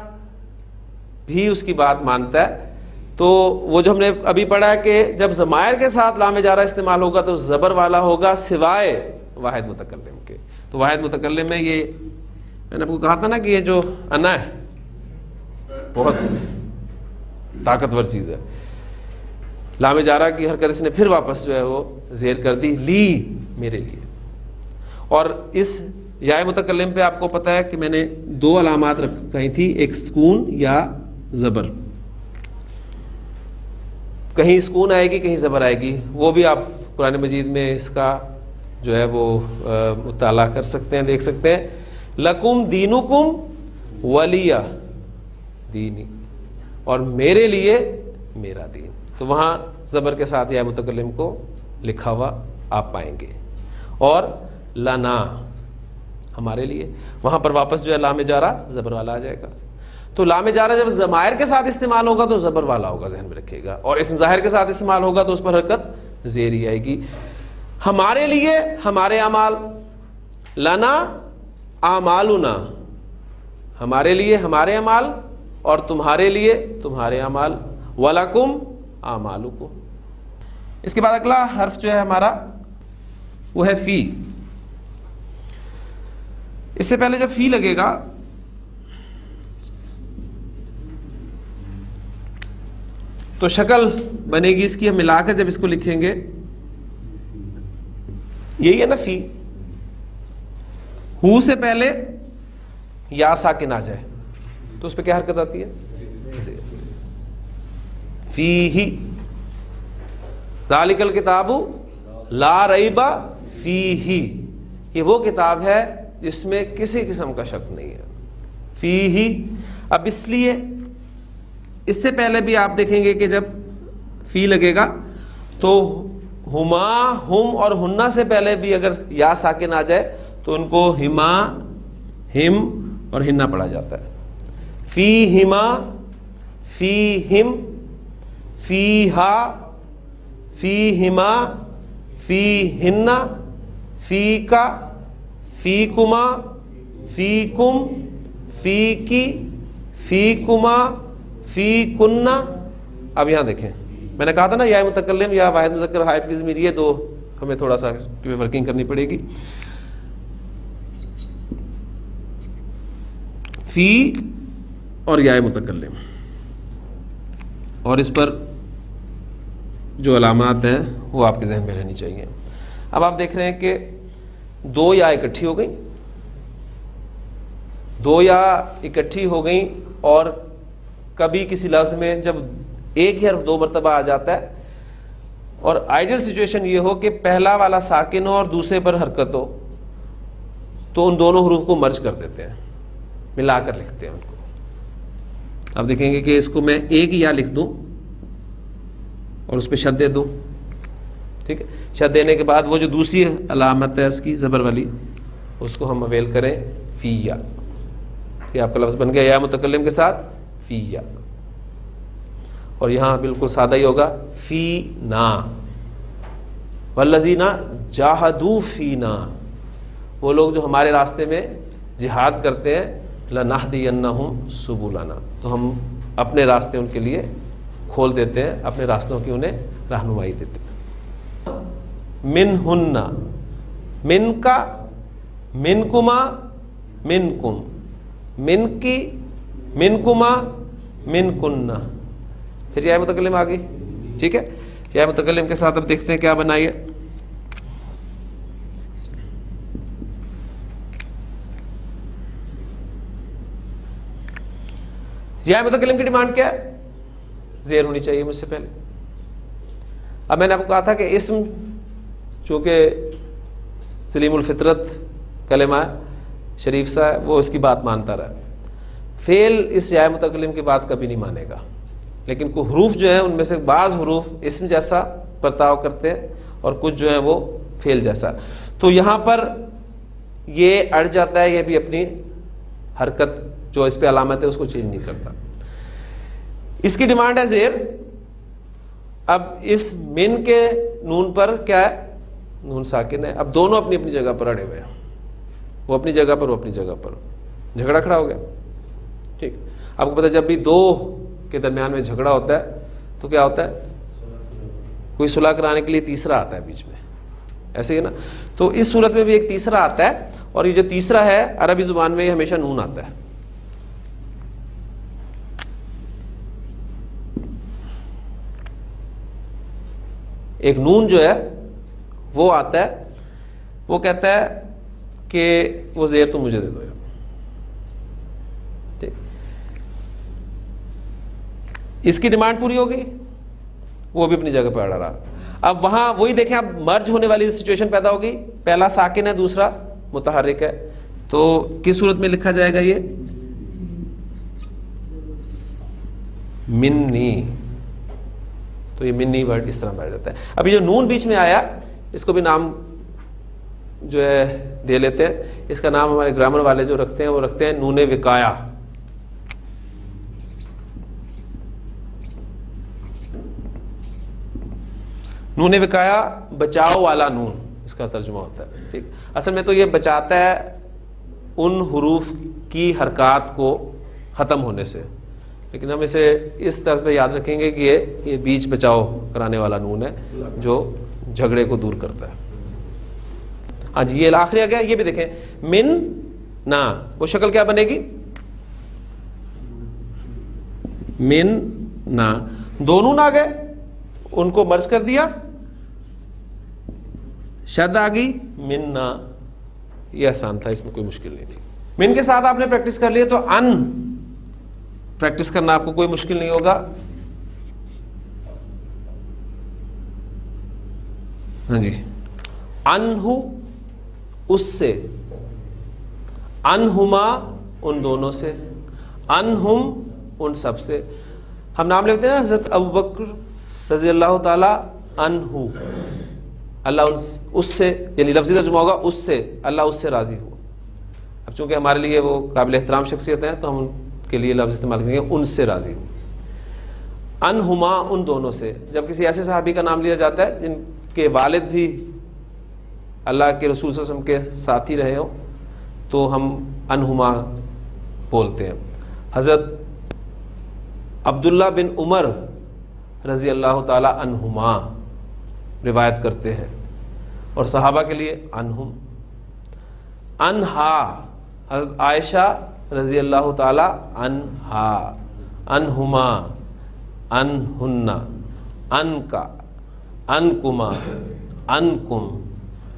بھی اس کی بات مانتا ہے. تو وہ جو ہم نے ابھی پڑھا ہے کہ جب ضمائر کے ساتھ لام جارہ استعمال ہوگا تو زبر والا ہوگا سوائے واحد متکلم کے. تو واحد متکلم میں یہ میں نے آپ کو کہا تھا نا کہ یہ جو انا ہے بہت طاقتور چیز ہے. لام جارہ کی حرکت اس نے پھر واپس جو ہے وہ زیر کر دی, لی میرے لیے. اور اس یا متکلم پہ آپ کو پتہ ہے کہ میں نے دو علامات رکھی تھی, ایک سکون یا زبر. کہیں سکون آئے گی کہیں زبر آئے گی, وہ بھی آپ قرآن مجید میں اس کا جو ہے وہ مطالعہ کر سکتے ہیں, دیکھ سکتے ہیں. لکم دینکم ولی دینی, اور میرے لیے میرا دین. تو وہاں زبر کے ساتھ یا متکلم کو لکھا ہوا آپ پائیں گے. اور لنا ہمارے لیے, وہاں پر واپس جو ہے لام جارہ زبر والا آ جائے گا. تو لام جارہ جب ضمائر کے ساتھ استعمال ہوگا تو زبر والا ہوگا, ذہن میں رکھیے گا. اور اسم ظاہر کے ساتھ استعمال ہوگا تو اس پر حرکت زیری آئے گی. ہمارے لیے ہمارے اعمال, لنا اعمالنا, ہمارے لیے ہمارے اعمال اور تمہارے لیے تمہارے اعمال. ولکم اعمالکم. اس کے بعد اگلا حرف جو ہے ہمارا وہ ہے فی. اس سے پہلے جب فی لگے گا تو شکل بنے گی اس کی, ہم ملا کر جب اس کو لکھیں گے, یہی ہے نا فی. ہو سے پہلے یا ساکن آ جائے تو اس پہ کیا حرکت آتی ہے, فی ہی. ذالک الکتاب لا ریب فیہ, یہ وہ کتاب ہے جس میں کسی قسم کا شک نہیں ہے. فیہ, اب اس لیے اس سے پہلے بھی آپ دیکھیں گے کہ جب فی لگے گا تو ہما, ہم اور ہنہ سے پہلے بھی اگر یا ساکن آ جائے تو ان کو ہما, ہم اور ہنہ پڑھا جاتا ہے. فی ہما, فی ہم, فی ہا, فی ہما, فی ہنہ, فی کا, فی کما, فی کم, فی کی, فی کما, فی کنہ. اب یہاں دیکھیں میں نے کہا تھا نا یا متکلم یا واحد مذکر غائب کی ضمیر, یہ دو ہمیں تھوڑا سا اس پہ ورکنگ کرنی پڑے گی. فی اور یا متکلم, اور اس پر جو علامات ہیں وہ آپ کے ذہن میں رہنی چاہیے. اب آپ دیکھ رہے ہیں کہ دو یا اکٹھی ہو گئیں, دو یا اکٹھی ہو گئیں, اور کبھی کسی لفظ میں جب ایک ہی حرف دو مرتبہ آ جاتا ہے اور آئیڈیل سچویشن یہ ہو کہ پہلا والا ساکن ہو اور دوسرے پر حرکت ہو, تو ان دونوں حروف کو مرج کر دیتے ہیں, ملا کر لکھتے ہیں ان کو. آپ دیکھیں گے کہ اس کو میں ایک یا لکھ دوں اور اس پہ شد دے دوں, ٹھیک ہے. شد دینے کے بعد وہ جو دوسری علامت ہے اس کی زبر والی, اس کو ہم اویل کریں فی یا. یہ آپ کا لفظ بن گیا یا متکلم کے ساتھ فی یا. اور یہاں بالکل سادہ ہی ہوگا فی نا, والذین جاہدوا فینا, وہ لوگ جو ہمارے راستے میں جہاد کرتے ہیں, لنہدینہم سبلنا, تو ہم اپنے راستے ان کے لیے کھول دیتے ہیں, اپنے راستوں کی انہیں رہنمائی دیتے ہیں. منہن, من کا, منکما, منکم, من کی, منکما, منکن. پھر یا متکلم آ گئی, ٹھیک ہے. یا متکلم کے ساتھ اب دیکھتے ہیں کیا بنائیے. یا متکلم کی ڈیمانڈ کیا ہے, زیر ہونی چاہیے مجھ سے پہلے. اب میں نے آپ کو کہا تھا کہ اسم چونکہ سلیم الفطرت کلمہ شریف سا ہے، وہ اس کی بات مانتا رہا. فعل اس یا متکلم کی بات کبھی نہیں مانے گا. لیکن کوئی حروف جو ہیں ان میں سے بعض حروف اسم جیسا برتاؤ کرتے ہیں اور کچھ جو ہیں وہ فعل جیسا. تو یہاں پر یہ اڑ جاتا ہے، یہ بھی اپنی حرکت جو اس پہ علامت ہے اس کو چینج نہیں کرتا. اس کی ڈیمانڈ ہے زیر. اب اس من کے نون پر کیا ہے؟ نون ساکن ہے. اب دونوں اپنی اپنی جگہ پر اڑے ہوئے ہیں، وہ اپنی جگہ پر، وہ اپنی جگہ پر. جھگڑا کھڑا ہو گیا. ٹھیک، آپ کو پتا جب بھی دو کے درمیان میں جھگڑا ہوتا ہے تو کیا ہوتا ہے؟ کوئی صلح کرانے کے لیے تیسرا آتا ہے بیچ میں، ایسے ہی نا. تو اس صورت میں بھی ایک تیسرا آتا ہے، اور یہ جو تیسرا ہے عربی زبان میں یہ ہمیشہ نون آتا ہے. ایک نون جو ہے وہ آتا ہے، وہ کہتا ہے کہ وہ زیر تو مجھے دے دو. ٹھیک، اس کی ڈیمانڈ پوری ہو گئی، وہ بھی اپنی جگہ پہ اڑا رہا. اب وہاں وہی دیکھیں، اب مرج ہونے والی سچویشن پیدا ہو گئی. پہلا ساکن ہے، دوسرا متحرک ہے. تو کس صورت میں لکھا جائے گا؟ یہ منی. تو یہ منی ورڈ اس طرح بیٹھ جاتا ہے. ابھی جو نون بیچ میں آیا اس کو بھی نام جو ہے دے لیتے ہیں. اس کا نام ہمارے گرامر والے جو رکھتے ہیں وہ رکھتے ہیں نون وقایا. نون وقایا بچاؤ والا نون اس کا ترجمہ ہوتا ہے. ٹھیک، اصل میں تو یہ بچاتا ہے ان حروف کی حرکات کو ختم ہونے سے، لیکن ہم اسے اس طرز پہ یاد رکھیں گے کہ یہ بیچ بچاؤ کرانے والا نون ہے جو جھگڑے کو دور کرتا ہے. ہاں جی، یہ آخری آ گیا. یہ بھی دیکھیں، من نا، وہ شکل کیا بنے گی؟ من نا. دو نون آ گئے، ان کو مرج کر دیا، شد آ گئی، من نا. یہ آسان تھا، اس میں کوئی مشکل نہیں تھی. من کے ساتھ آپ نے پریکٹس کر لیا تو ان پریکٹس کرنا آپ کو کوئی مشکل نہیں ہوگا. ہاں جی، انہو اس سے، انہما ان دونوں سے، انہم ان سب سے. ہم نام لیتے ہیں نا حضرت ابوبکر رضی اللہ تعالی عنہ. اللہ اس سے، یعنی لفظی ترجمہ ہوگا اس سے، اللہ اس سے راضی ہو. اب چونکہ ہمارے لیے وہ قابل احترام شخصیت ہیں تو ہم کے لیے لفظ استعمال کریں گے ان سے راضی ہو. انہما ان دونوں سے. جب کسی ایسے صحابی کا نام لیا جاتا ہے جن کے والد بھی اللہ کے رسول صلی اللہ علیہ وسلم کے ساتھی رہے ہوں تو ہم انہما بولتے ہیں. حضرت عبداللہ بن عمر رضی اللہ تعالی عنہما روایت کرتے ہیں، اور صحابہ کے لیے انہم. انہا حضرت عائشہ رضی اللہ تعالی عنہا، انہما، انہن، انکا، انکما، انکم،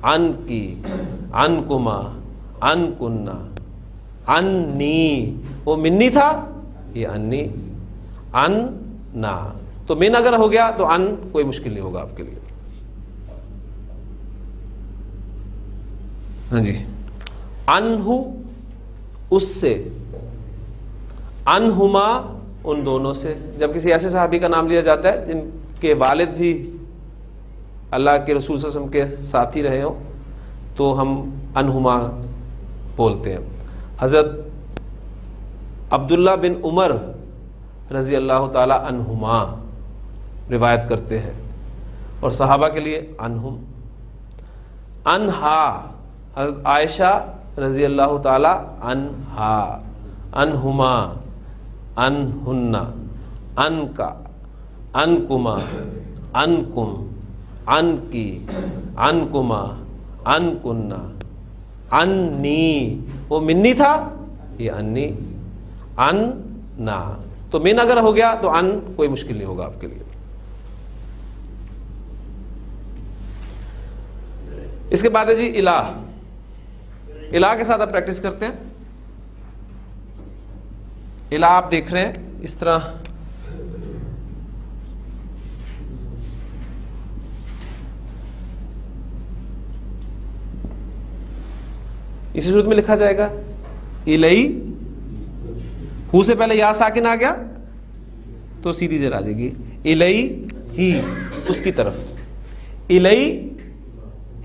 انکی، انکما، انکنہ، انی. وہ منی تھا، یہ انی، اننا. تو من اگر ہو گیا تو ان کوئی مشکل نہیں ہوگا آپ کے لیے. ہاں جی، انہو اس سے، انہما ان دونوں سے. جب کسی ایسے صحابی کا نام لیا جاتا ہے جن کے والد بھی اللہ کے رسول صلی اللہ علیہ وسلم کے ساتھی رہے ہوں تو ہم انہما بولتے ہیں. حضرت عبداللہ بن عمر رضی اللہ تعالی عنہما روایت کرتے ہیں، اور صحابہ کے لیے انہم. انہا حضرت عائشہ رضی اللہ تعالی عنہا، انہما، انہن، انکا، انکما، انکم، انکی، انکما، انکنہ، انی. وہ منی تھا، یہ انی، اننا. تو من اگر ہو گیا تو ان کوئی مشکل نہیں ہوگا آپ کے لیے. اس کے بعد ہے جی الہ. الہ کے ساتھ آپ پریکٹس کرتے ہیں. الہ آپ دیکھ رہے ہیں اس طرح اسی صورت میں لکھا جائے گا الی، ہو سے پہلے یا ساکن آ گیا تو سیدھی زیر آ جائے گی الی ہی، اس کی طرف، الی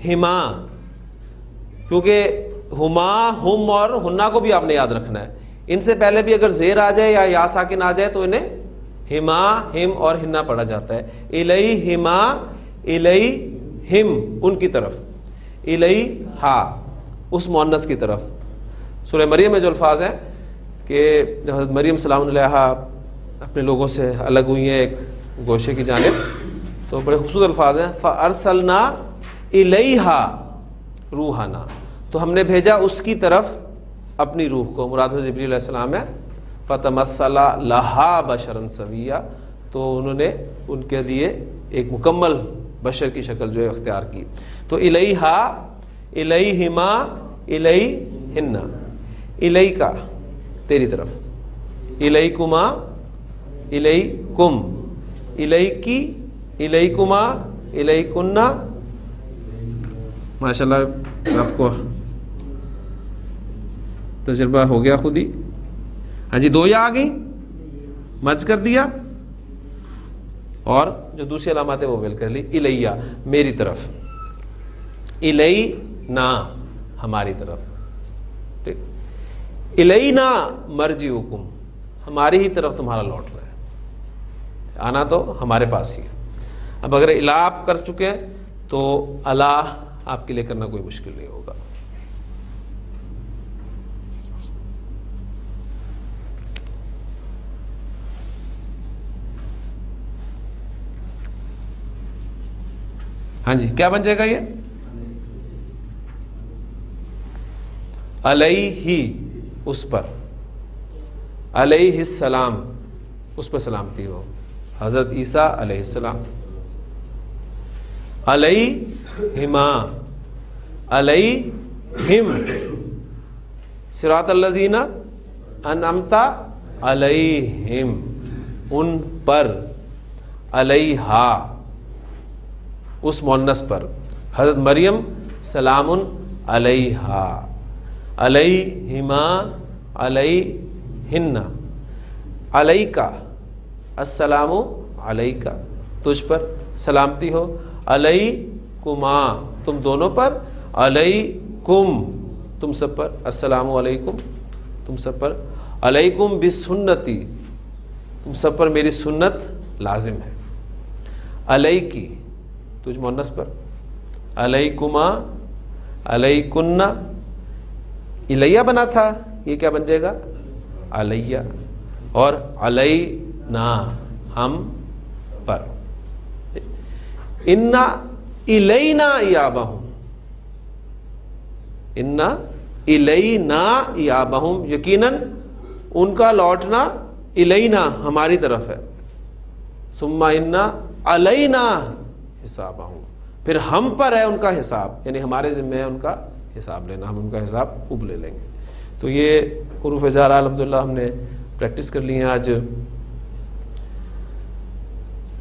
ہما، کیونکہ ہما، ہم اور ہنا کو بھی آپ نے یاد رکھنا ہے. ان سے پہلے بھی اگر زیر آ جائے یا ساکن آ جائے تو انہیں ہما، ہم اور ہنا پڑھا جاتا ہے. الی ہما، الی ہم، ان کی طرف، الی ہا، اس مؤنث کی طرف. سورہ مریم میں جو الفاظ ہیں کہ جب حضرت مریم سلام علیہ اپنے لوگوں سے الگ ہوئی ہیں ایک گوشے کی جانب، تو بڑے خوبصورت الفاظ ہیں. فَأَرْسَلْنَا إِلَيْهَا رُوحَنَا، تو ہم نے بھیجا اس کی طرف اپنی روح کو. مراد حضرت جبریل علیہ السلام ہے. فَتَمَثَّلَ لَهَا بَشَرًا سَوِيًّا، تو انہوں نے ان کے لیے ایک مکمل بشر کی شکل جو ہے اختیار کی. تو الیہا، الیہما، الیہن، الیکا تیری طرف، الیکما، الیکم، الیکی، الیکما، الیکنہ. ماشاءاللہ آپ کو تجربہ ہو گیا خود ہی. ہاں جی، 2 یا آ گئی، مرج کر دیا، اور جو دوسری علامات ہے وہ ویل کر لی. الیہ میری طرف، الینا ہماری طرف، ٹھیک. الینا مرجعکم، ہماری ہی طرف تمہارا لوٹنا ہے، آنا تو ہمارے پاس ہی ہے. اب اگر الا آپ کر چکے ہیں تو الا آپ کے لیے کرنا کوئی مشکل نہیں ہوگا. ہاں جی، کیا بن جائے گا یہ؟ علیہ، اس پر، علیہ السلام، اس پر سلامتی ہو، حضرت عیسیٰ علیہ السلام. علیہما، علیہم، صراط الذین انعمت علیہم، ان پر، علیہا، اس مؤنث پر. حضرت مریم سلام علیہا، علیہما، علیہن، علیکا، السلام علیکا، تجھ پر سلامتی ہو، علیکما، تم دونوں پر، علیکم، تم سب پر، السلام علیکم، تم سب پر، علیکم بسنتی، تم سب پر میری سنت لازم ہے، علیکی، تجھ مؤنث پر، علیکما، علیکنہ، الیہ بنا تھا، یہ کیا بن جائے گا؟ علیہ، اور علینا، ہم پر. انا الینا ایابہم، انا الینا ایابہم، یقیناً ان کا لوٹنا الینا ہماری طرف ہے. ثم انا علینا حسابہم، پھر ہم پر ہے ان کا حساب، یعنی ہمارے ذمہ ہے ان کا حساب لینا، ہم ان کا حساب خوب لے لیں گے. تو یہ حروف جارہ الحمدللہ ہم نے پریکٹس کر لی ہیں آج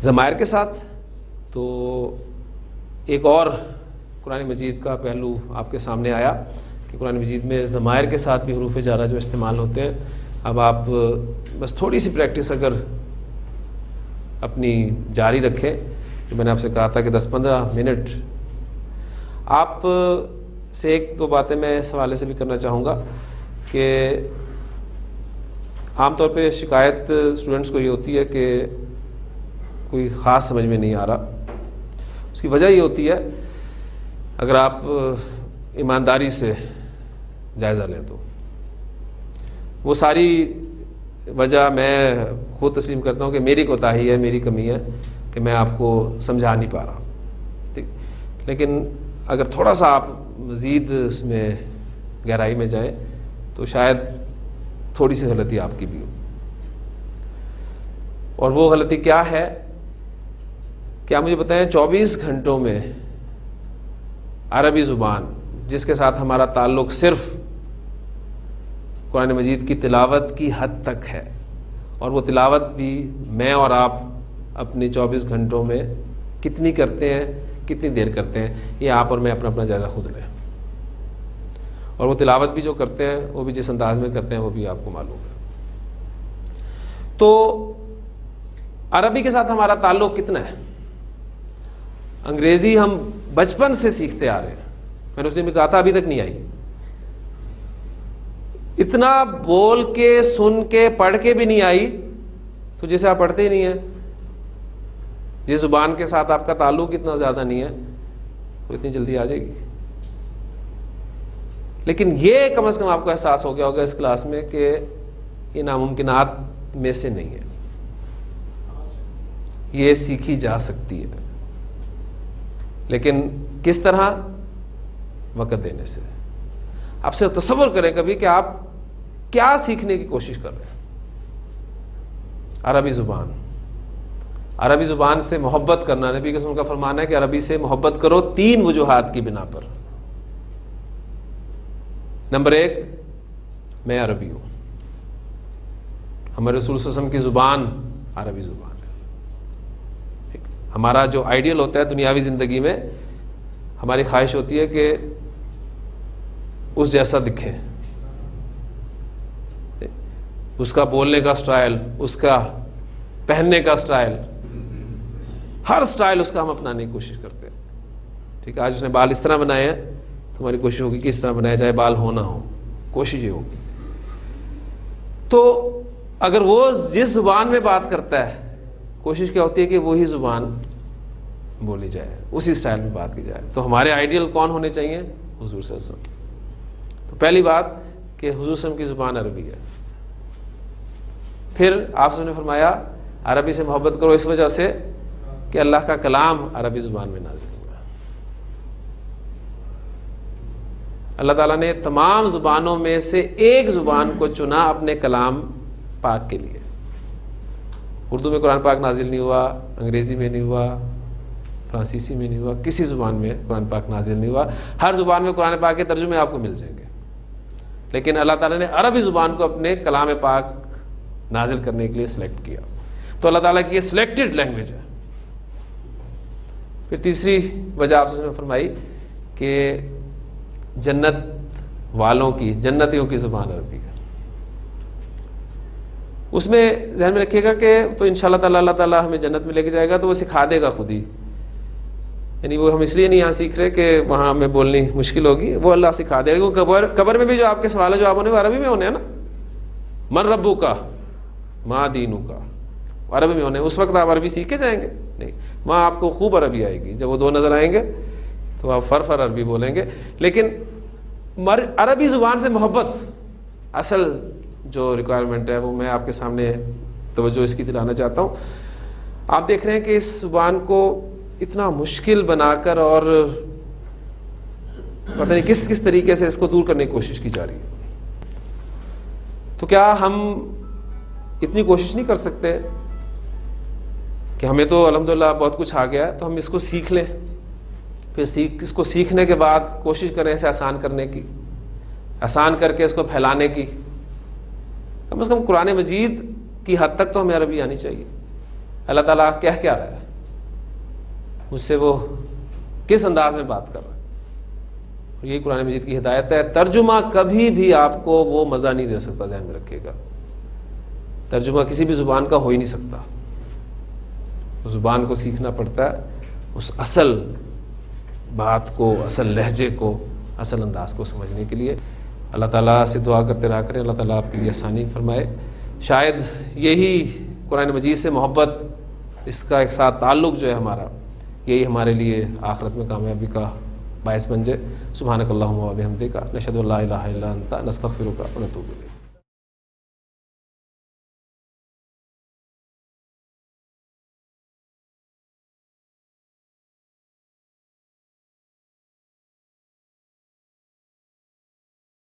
ضمائر کے ساتھ. تو ایک اور قرآن مجید کا پہلو آپ کے سامنے آیا کہ قرآن مجید میں ضمائر کے ساتھ بھی حروف جارہ جو استعمال ہوتے ہیں. اب آپ بس تھوڑی سی پریکٹس اگر اپنی جاری رکھیں، کہ میں نے آپ سے کہا تھا کہ 10-15 منٹ آپ سے 1-2 باتیں میں اس حوالے سے بھی کرنا چاہوں گا کہ عام طور پہ شکایت اسٹوڈنٹس کو یہ ہوتی ہے کہ کوئی خاص سمجھ میں نہیں آ رہا. اس کی وجہ یہ ہوتی ہے، اگر آپ ایمانداری سے جائزہ لیں تو وہ ساری وجہ میں خود تسلیم کرتا ہوں کہ میری کوتاہی ہے، میری کمی ہے کہ میں آپ کو سمجھا نہیں پا رہا. ٹھیک، لیکن اگر تھوڑا سا آپ مزید اس میں گہرائی میں جائیں تو شاید تھوڑی سی غلطی آپ کی بھی ہو. اور وہ غلطی کیا ہے؟ کیا مجھے بتائیں 24 گھنٹوں میں عربی زبان جس کے ساتھ ہمارا تعلق صرف قرآن مجید کی تلاوت کی حد تک ہے، اور وہ تلاوت بھی میں اور آپ اپنے 24 گھنٹوں میں کتنی کرتے ہیں، کتنی دیر کرتے ہیں، یہ آپ اور میں اپنا جائزہ خود لیں. اور وہ تلاوت بھی جو کرتے ہیں وہ بھی جس انداز میں کرتے ہیں وہ بھی آپ کو معلوم ہے. تو عربی کے ساتھ ہمارا تعلق کتنا ہے؟ انگریزی ہم بچپن سے سیکھتے آ رہے ہیں. میں نے اس دن بھی کہا تھا ابھی تک نہیں آئی. اتنا بول کے سن کے پڑھ کے بھی نہیں آئی تو جیسے آپ پڑھتے ہی نہیں ہیں. جس زبان کے ساتھ آپ کا تعلق اتنا زیادہ نہیں ہے تو اتنی جلدی آ جائے گی. لیکن یہ کم از کم آپ کو احساس ہو گیا ہوگا اس کلاس میں کہ یہ ناممکنات میں سے نہیں ہے, یہ سیکھی جا سکتی ہے. لیکن کس طرح؟ وقت دینے سے. آپ صرف تصور کریں کبھی کہ آپ کیا سیکھنے کی کوشش کر رہے ہیں. عربی زبان, عربی زبان سے محبت کرنا. نبی کے رسول کا فرمانا ہے کہ عربی سے محبت کرو 3 وجوہات کی بنا پر. نمبر 1, میں عربی ہوں. ہمارے رسول صلی اللہ علیہ وسلم کی زبان عربی زبان ہے. ہمارا جو آئیڈیل ہوتا ہے دنیاوی زندگی میں, ہماری خواہش ہوتی ہے کہ اس جیسا دکھے, اس کا بولنے کا سٹائل, اس کا پہننے کا سٹائل, ہر سٹائل اس کا ہم اپنانے کی کوشش کرتے ہیں. ٹھیک ہے, آج اس نے بال اس طرح بنائے ہیں تو ہماری کوشش ہوگی کہ اس طرح بنایا جائے, بال ہو نہ ہو, کوشش یہ ہوگی. تو اگر وہ جس زبان میں بات کرتا ہے کوشش کیا ہوتی ہے کہ وہی زبان بولی جائے, اسی سٹائل میں بات کی جائے. تو ہمارے آئیڈیل کون ہونے چاہیے؟ حضور صلی اللہ علیہ وسلم. تو پہلی بات کہ حضور صلی اللہ علیہ وسلم کی زبان عربی ہے. پھر آپ نے فرمایا عربی سے محبت کرو اس وجہ سے کہ اللہ کا کلام عربی زبان میں نازل ہوا. اللہ تعالیٰ نے تمام زبانوں میں سے ایک زبان کو چنا اپنے کلام پاک کے لیے. اردو میں قرآن پاک نازل نہیں ہوا, انگریزی میں نہیں ہوا, فرانسیسی میں نہیں ہوا, کسی زبان میں قرآن پاک نازل نہیں ہوا. ہر زبان میں قرآن پاک کے ترجمے آپ کو مل جائیں گے, لیکن اللہ تعالیٰ نے عربی زبان کو اپنے کلام پاک نازل کرنے کے لیے سلیکٹ کیا. تو اللہ تعالیٰ کی یہ سلیکٹڈ لینگویج ہے. پھر تیسری وجہ آپ نے فرمائی کہ جنت والوں کی, جنتیوں کی زبان عربی ہے. اس میں ذہن میں رکھیے گا کہ تو انشاءاللہ تعالیٰ اللہ تعالیٰ ہمیں جنت میں لے کے جائے گا تو وہ سکھا دے گا خود ہی. یعنی وہ ہم اس لیے نہیں یہاں سیکھ رہے کہ وہاں ہمیں بولنی مشکل ہوگی, وہ اللہ سکھا دے گا. قبر میں بھی جو آپ کے سوال جواب ہونے وہ عربی میں ہونے ہیں نا. من ربو کا, ماں دینو کا, عربی میں ہونے. اس وقت آپ عربی سیکھ کے جائیں گے نہیں, وہاں آپ کو خوب عربی آئے گی. جب وہ 2 نظر آئیں گے تو آپ فر عربی بولیں گے. لیکن عربی زبان سے محبت اصل جو ریکوائرمنٹ ہے وہ میں آپ کے سامنے توجہ اس کی دلانا چاہتا ہوں. آپ دیکھ رہے ہیں کہ اس زبان کو اتنا مشکل بنا کر اور پتہ نہیں کس کس طریقے سے اس کو دور کرنے کی کوشش کی جا رہی ہے. تو کیا ہم اتنی کوشش نہیں کر سکتے کہ ہمیں تو الحمدللہ بہت کچھ آ گیا ہے تو ہم اس کو سیکھ لیں, پھر اس کو سیکھنے کے بعد کوشش کریں اسے آسان کرنے کی, آسان کر کے اس کو پھیلانے کی. کم از کم قرآن مجید کی حد تک تو ہمیں عربی آنی چاہیے. اللہ تعالیٰ کہہ کیا رہا ہے, مجھ سے وہ کس انداز میں بات کر رہا ہے. یہی قرآن مجید کی ہدایت ہے. ترجمہ کبھی بھی آپ کو وہ مزہ نہیں دے سکتا, ذہن میں رکھیے گا. ترجمہ کسی بھی زبان کا ہو ہی نہیں سکتا. اس زبان کو سیکھنا پڑتا ہے, اس اصل بات کو, اصل لہجے کو, اصل انداز کو سمجھنے کے لیے. اللہ تعالیٰ سے دعا کرتے رہا کریں, اللہ تعالیٰ آپ کے لیے آسانی فرمائے. شاید یہی قرآن مجید سے محبت, اس کا ایک ساتھ تعلق جو ہے ہمارا, یہی ہمارے لیے آخرت میں کامیابی کا باعث بن جائے. سبحانک اللہم و بحمدک, نشہد ان لا الہ الا انت, نستغفرک و نتوب الیک.